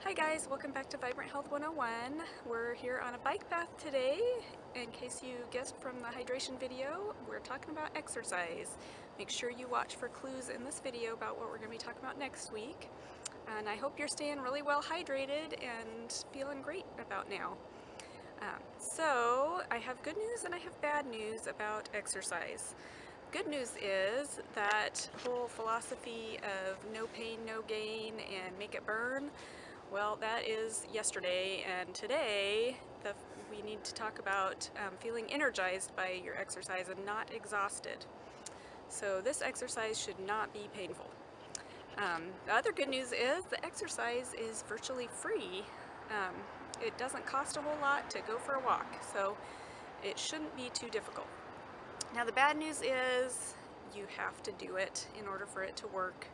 Hi guys, welcome back to Vibrant Health 101. We're here on a bike path today. In case you guessed from the hydration video, we're talking about exercise. Make sure you watch for clues in this video about what we're going to be talking about next week. And I hope you're staying really well hydrated and feeling great about now. So I have good news and I have bad news about exercise. Good news is that whole philosophy of no pain, no gain, and make it burn, well, that is yesterday, and today we need to talk about feeling energized by your exercise and not exhausted. So this exercise should not be painful. The other good news is the exercise is virtually free. It doesn't cost a whole lot to go for a walk, so it shouldn't be too difficult. Now the bad news is you have to do it in order for it to work.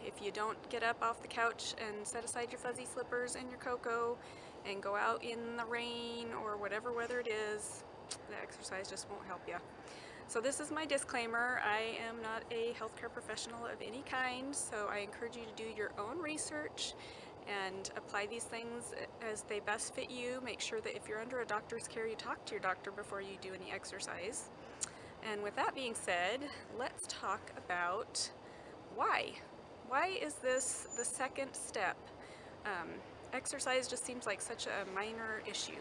If you don't get up off the couch and set aside your fuzzy slippers and your cocoa and go out in the rain or whatever weather it is, the exercise just won't help you. So this is my disclaimer. I am not a healthcare professional of any kind, so I encourage you to do your own research and apply these things as they best fit you. Make sure that if you're under a doctor's care, you talk to your doctor before you do any exercise. And with that being said, let's talk about why. Why is this the second step? Exercise just seems like such a minor issue,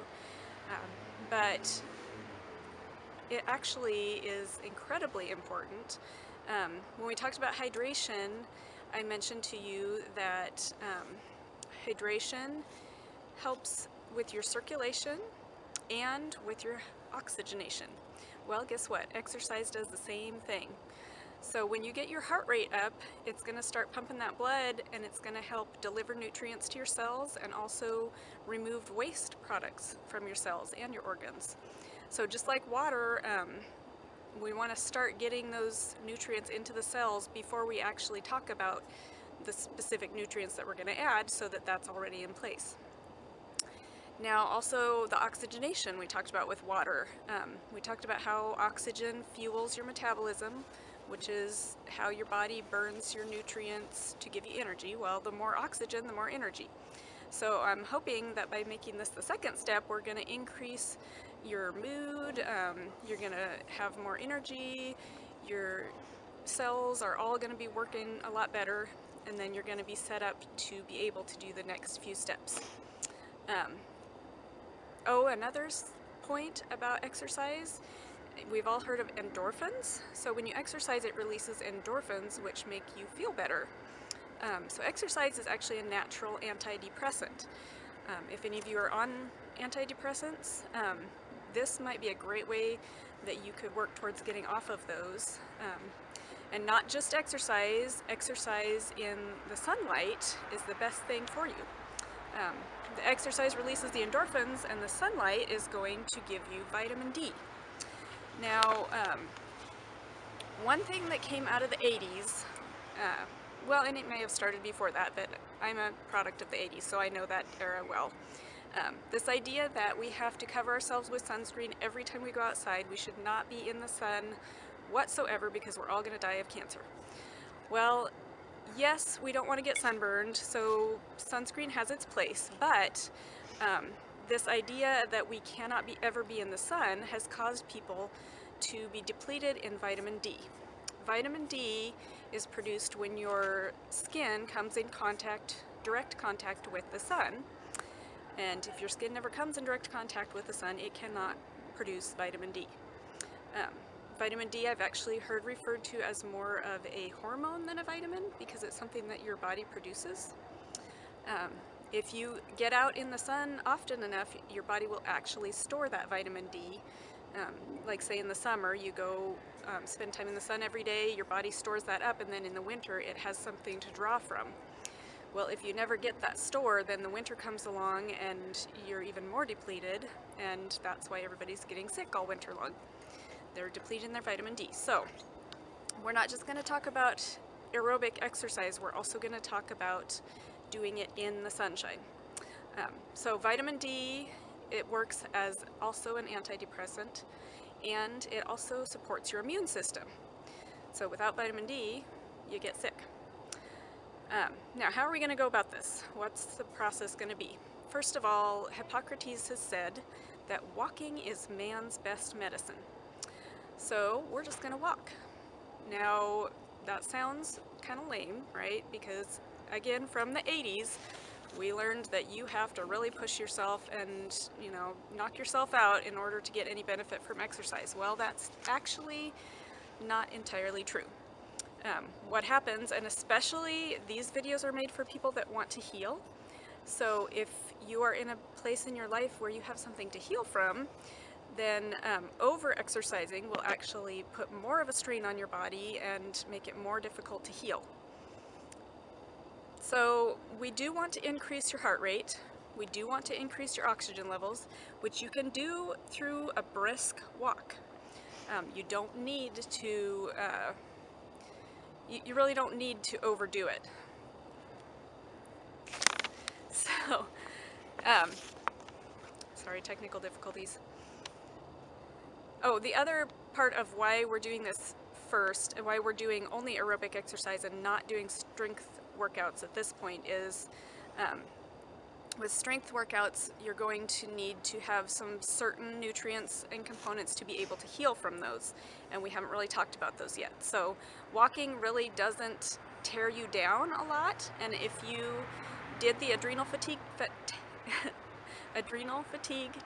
but it actually is incredibly important. When we talked about hydration, I mentioned to you that hydration helps with your circulation and with your oxygenation. Well, guess what? Exercise does the same thing. So when you get your heart rate up, it's going to start pumping that blood, and it's going to help deliver nutrients to your cells and also remove waste products from your cells and your organs. So just like water, we want to start getting those nutrients into the cells before we actually talk about the specific nutrients that we're going to add, so that that's already in place. Now also the oxygenation we talked about with water. We talked about how oxygen fuels your metabolism, which is how your body burns your nutrients to give you energy. Well, the more oxygen, the more energy. So I'm hoping that by making this the second step, we're going to increase your mood, you're going to have more energy, your cells are all going to be working a lot better, and then you're going to be set up to be able to do the next few steps. Another point about exercise, we've all heard of endorphins. So when you exercise, it releases endorphins, which make you feel better. So exercise is actually a natural antidepressant. If any of you are on antidepressants, this might be a great way that you could work towards getting off of those. And not just exercise, exercise in the sunlight is the best thing for you. The exercise releases the endorphins, and the sunlight is going to give you vitamin D. Now, one thing that came out of the 80s, well, and it may have started before that, but I'm a product of the 80s, so I know that era well. This idea that we have to cover ourselves with sunscreen every time we go outside, we should not be in the sun whatsoever because we're all going to die of cancer. Well, yes, we don't want to get sunburned, so sunscreen has its place, but this idea that we cannot ever be in the sun has caused people to be depleted in vitamin D. Vitamin D is produced when your skin comes in direct contact with the sun, and if your skin never comes in direct contact with the sun, it cannot produce vitamin D. Vitamin D I've actually heard referred to as more of a hormone than a vitamin because it's something that your body produces. If you get out in the sun often enough, your body will actually store that vitamin D. Like say in the summer, you go spend time in the sun every day, your body stores that up, and then in the winter it has something to draw from. Well, if you never get that store, then the winter comes along and you're even more depleted, and that's why everybody's getting sick all winter long. They're depleting their vitamin D. So we're not just going to talk about aerobic exercise, we're also going to talk about doing it in the sunshine. So vitamin D, it works as also an antidepressant, and it also supports your immune system. So without vitamin D, you get sick. Now, how are we going to go about this? What's the process going to be? First of all, Hippocrates has said that walking is man's best medicine. So we're just going to walk. Now, that sounds kind of lame, right? Because, again, from the 80s, we learned that you have to really push yourself and, knock yourself out in order to get any benefit from exercise. Well, that's actually not entirely true. What happens, and especially these videos are made for people that want to heal. So if you are in a place in your life where you have something to heal from, then over-exercising will actually put more of a strain on your body and make it more difficult to heal. So we do want to increase your heart rate. We do want to increase your oxygen levels, which you can do through a brisk walk. You don't need to, you really don't need to overdo it. So, sorry, technical difficulties. Oh, the other part of why we're doing this first and why we're doing only aerobic exercise and not doing strength workouts at this point is with strength workouts, you're going to need to have some certain nutrients and components to be able to heal from those, and we haven't really talked about those yet. So walking really doesn't tear you down a lot, and if you did the adrenal fatigue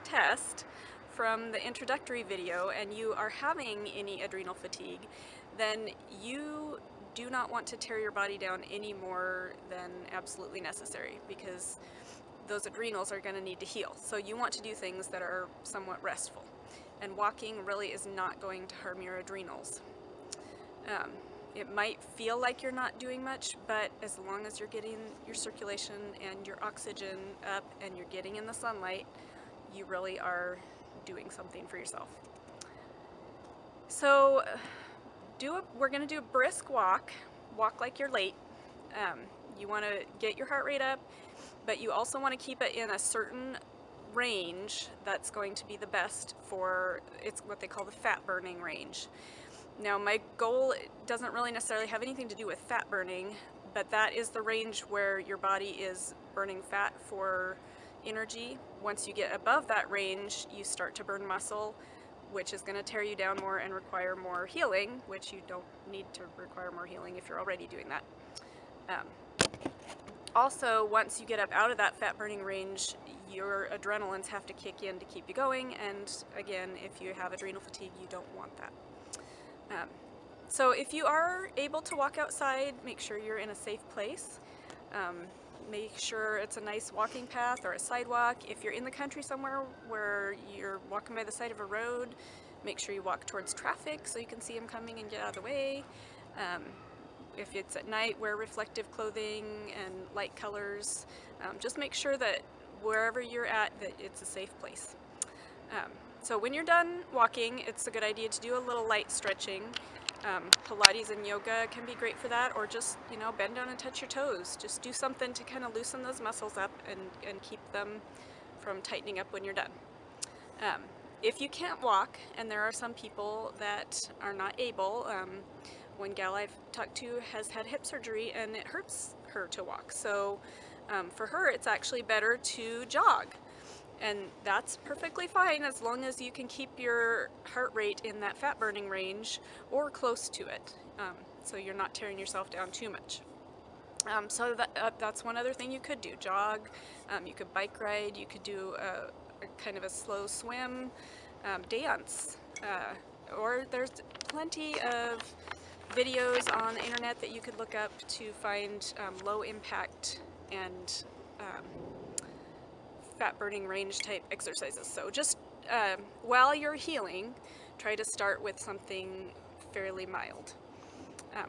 test from the introductory video and you are having any adrenal fatigue, then you do not want to tear your body down any more than absolutely necessary, because those adrenals are going to need to heal. So you want to do things that are somewhat restful, and walking really is not going to harm your adrenals. It might feel like you're not doing much, but as long as you're getting your circulation and your oxygen up and you're getting in the sunlight, you really are doing something for yourself. So we're going to do a brisk walk like you're late. You want to get your heart rate up, but you also want to keep it in a certain range that's going to be the best for, it's what they call the fat burning range. Now, my goal doesn't really necessarily have anything to do with fat burning, but that is the range where your body is burning fat for energy. Once you get above that range, you start to burn muscle, which is going to tear you down more and require more healing, which you don't need to require more healing if you're already doing that. Also, once you get up out of that fat burning range, your adrenalines have to kick in to keep you going, and again, if you have adrenal fatigue, you don't want that. So if you are able to walk outside, make sure you're in a safe place. Make sure it's a nice walking path or a sidewalk. If you're in the country somewhere where you're walking by the side of a road, make sure you walk towards traffic so you can see them coming and get out of the way. If it's at night, wear reflective clothing and light colors. Just make sure that wherever you're at, that it's a safe place. So when you're done walking, it's a good idea to do a little light stretching. Pilates and yoga can be great for that, or just, bend down and touch your toes. Just do something to kind of loosen those muscles up and keep them from tightening up when you're done. If you can't walk, and there are some people that are not able, one gal I've talked to has had hip surgery and it hurts her to walk. So for her, it's actually better to jog. And that's perfectly fine as long as you can keep your heart rate in that fat burning range or close to it, so you're not tearing yourself down too much. So that's one other thing you could do. Jog, you could bike ride, you could do a kind of a slow swim, dance, or there's plenty of videos on the internet that you could look up to find low impact and fat burning range type exercises. So just while you're healing, try to start with something fairly mild.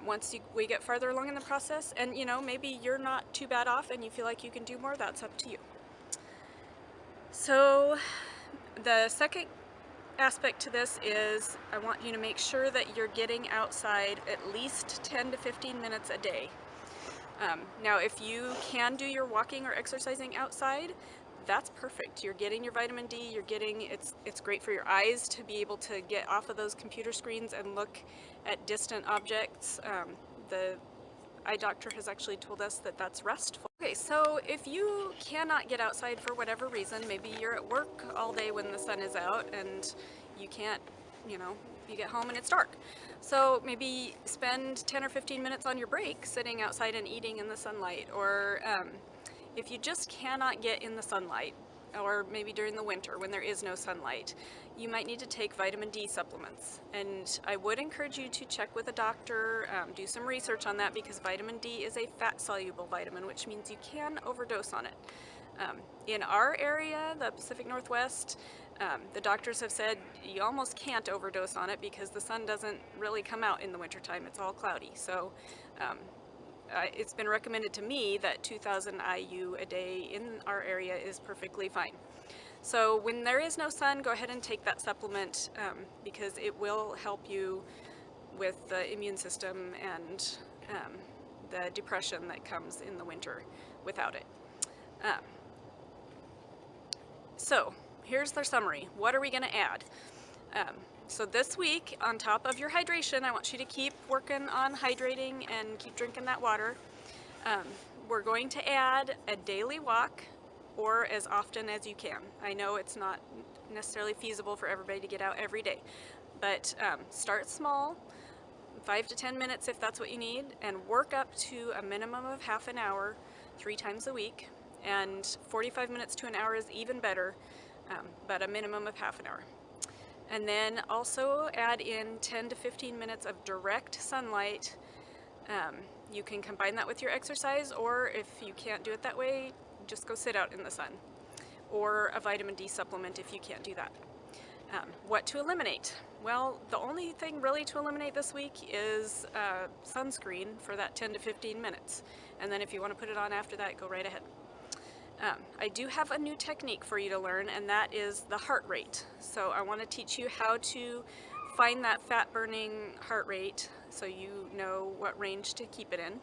Once we get farther along in the process, and maybe you're not too bad off and you feel like you can do more, that's up to you. So the second aspect to this is I want you to make sure that you're getting outside at least 10 to 15 minutes a day. Now, if you can do your walking or exercising outside, that's perfect. You're getting your vitamin D, it's great for your eyes to be able to get off of those computer screens and look at distant objects. The eye doctor has actually told us that that's restful. Okay, so if you cannot get outside for whatever reason, maybe you're at work all day when the sun is out and you can't, you know, you get home and it's dark. So maybe spend 10 or 15 minutes on your break sitting outside and eating in the sunlight. Or if you just cannot get in the sunlight, or maybe during the winter when there is no sunlight, you might need to take vitamin D supplements. And I would encourage you to check with a doctor, do some research on that, because vitamin D is a fat-soluble vitamin, which means you can overdose on it. In our area, the Pacific Northwest, the doctors have said you almost can't overdose on it because the sun doesn't really come out in the wintertime. It's all cloudy. So it's been recommended to me that 2,000 IU a day in our area is perfectly fine. So when there is no sun, go ahead and take that supplement because it will help you with the immune system and the depression that comes in the winter without it. So here's the summary. What are we going to add? So this week, on top of your hydration, I want you to keep working on hydrating and keep drinking that water. We're going to add a daily walk, or as often as you can. I know it's not necessarily feasible for everybody to get out every day, but start small, 5 to 10 minutes if that's what you need, and work up to a minimum of half an hour 3 times a week, and 45 minutes to an hour is even better, but a minimum of half an hour. And then also add in 10 to 15 minutes of direct sunlight. You can combine that with your exercise, or if you can't do it that way, just go sit out in the sun. Or a vitamin D supplement if you can't do that. What to eliminate? Well, the only thing really to eliminate this week is sunscreen for that 10 to 15 minutes. And then if you want to put it on after that, go right ahead. I do have a new technique for you to learn, and that is the heart rate. So I want to teach you how to find that fat burning heart rate so you know what range to keep it in.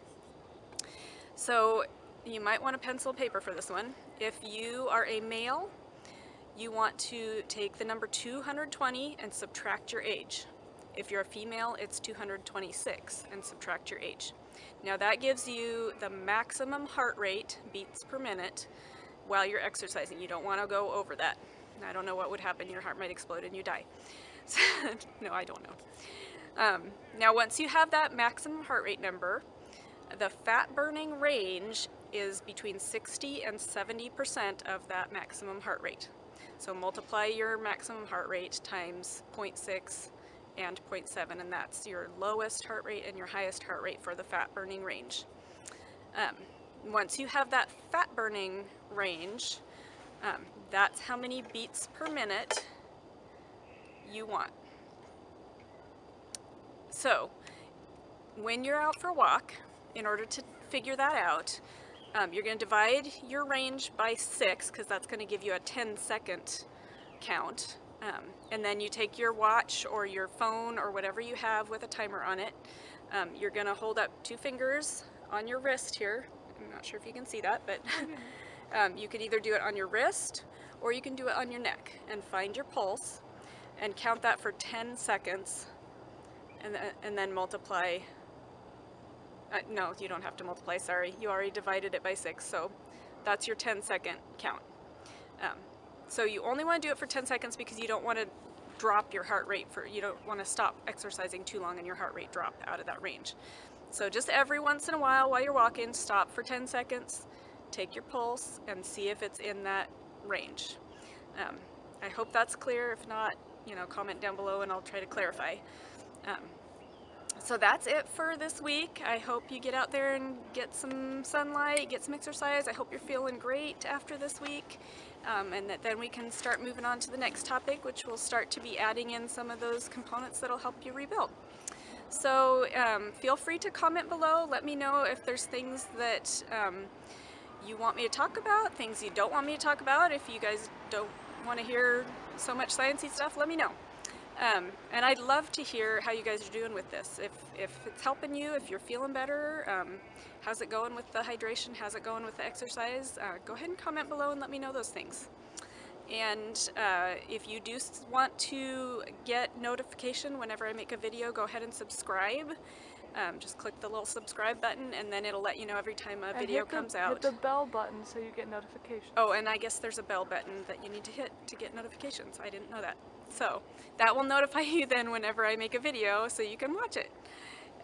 So you might want a pencil and paper for this one. If you are a male, you want to take the number 220 and subtract your age. If you're a female, it's 226 and subtract your age. Now that gives you the maximum heart rate, beats per minute, while you're exercising. You don't want to go over that. I don't know what would happen. Your heart might explode and you die. No, I don't know. Now once you have that maximum heart rate number, the fat burning range is between 60 and 70% of that maximum heart rate. So multiply your maximum heart rate times 0.6 and 0.7, and that's your lowest heart rate and your highest heart rate for the fat burning range. Once you have that fat burning range, that's how many beats per minute you want. So when you're out for a walk, in order to figure that out, you're going to divide your range by 6, because that's going to give you a 10-second count. And then you take your watch or your phone or whatever you have with a timer on it. You're going to hold up 2 fingers on your wrist here. I'm not sure if you can see that, but you could either do it on your wrist or you can do it on your neck, and find your pulse and count that for 10 seconds and then multiply. No, you don't have to multiply, sorry. You already divided it by 6, so that's your 10-second count. So you only want to do it for 10 seconds because you don't want to drop your heart rate you don't want to stop exercising too long and your heart rate drop out of that range. So just every once in a while you're walking, stop for 10 seconds, take your pulse, and see if it's in that range. I hope that's clear. If not, comment down below and I'll try to clarify. So that's it for this week. I hope you get out there and get some sunlight, get some exercise. I hope you're feeling great after this week, and that then we can start moving on to the next topic, which will start to be adding in some of those components that'll help you rebuild. So feel free to comment below. Let me know if there's things that you want me to talk about, things you don't want me to talk about. If you guys don't want to hear so much sciencey stuff, let me know. And I'd love to hear how you guys are doing with this. If it's helping you, if you're feeling better, how's it going with the hydration, how's it going with the exercise, go ahead and comment below and let me know those things. And if you do want to get notification whenever I make a video, go ahead and subscribe. Just click the little subscribe button, and then it'll let you know every time a And video comes out. hit the bell button so you get notifications. Oh, and I guess there's a bell button that you need to hit to get notifications. I didn't know that. So that will notify you then whenever I make a video, so you can watch it.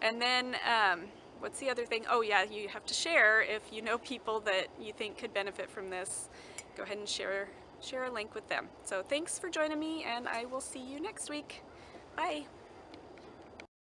And then, what's the other thing? Oh yeah, you have to share if you know people that you think could benefit from this. Go ahead and share a link with them. So thanks for joining me, and I will see you next week. Bye.